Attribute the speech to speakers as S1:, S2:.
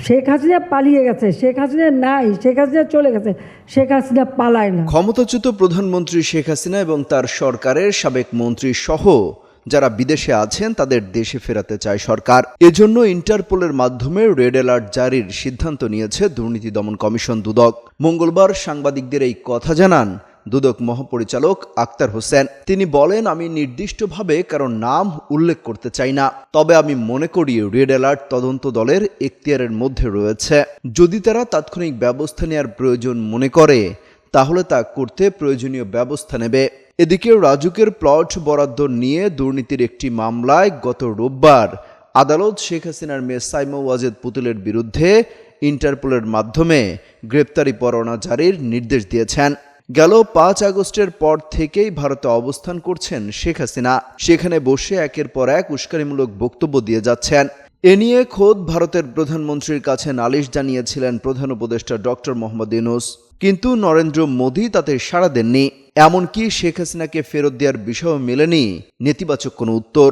S1: শেখ হাসিনা পালিয়ে গেছে, শেখ হাসিনা নাই, শেখ হাসিনা চলে গেছে, শেখ হাসিনা পালায় না।
S2: ক্ষমতাচ্যুত প্রধানমন্ত্রী শেখ হাসিনা এবং তার সরকারের সাবেক মন্ত্রী সহ যারা বিদেশে আছেন তাদের দেশে ফেরাতে চায় সরকার। এজন্য ইন্টারপোলের মাধ্যমে রেড অ্যালার্ট জারির সিদ্ধান্ত নিয়েছে দুর্নীতি দমন কমিশন দুদক। মঙ্গলবার সাংবাদিকদের এই কথা জানান দুদক মহাপরিচালক আক্তার হোসেন। তিনি বলেন, আমি নির্দিষ্টভাবে কারো নাম উল্লেখ করতে চাই না, তবে আমি মনে করি রেড অ্যালার্ট তদন্ত দলের এখতিয়ারের মধ্যে রয়েছে। যদি তারা তাৎক্ষণিক ব্যবস্থা নেওয়ার প্রয়োজন মনে করে তাহলে তা করতে প্রয়োজনীয় ব্যবস্থা নেবে। এদিকে রাজুকের প্লট বরাদ্দ নিয়ে দুর্নীতির একটি মামলায় গত রোববার আদালত শেখ হাসিনার মেয়ে সাইমা ওয়াজেদ পুতুলের বিরুদ্ধে ইন্টারপোলের মাধ্যমে গ্রেপ্তারি পরোয়ানা জারির নির্দেশ দিয়েছেন। গেল 5 আগস্টের পর থেকেই ভারতে অবস্থান করছেন শেখ হাসিনা। সেখানে বসে একের পর এক উস্কানিমূলক বক্তব্য দিয়ে যাচ্ছেন। এ নিয়ে খোদ ভারতের প্রধানমন্ত্রীর কাছে নালিশ জানিয়েছিলেন প্রধান উপদেষ্টা ডক্টর মোহাম্মদ ইউনূস, কিন্তু নরেন্দ্র মোদী তাতে সাড়া দেননি। এমনকি শেখ হাসিনাকে ফেরত দেওয়ার বিষয়ও মেলেনি নেতিবাচক কোনো উত্তর।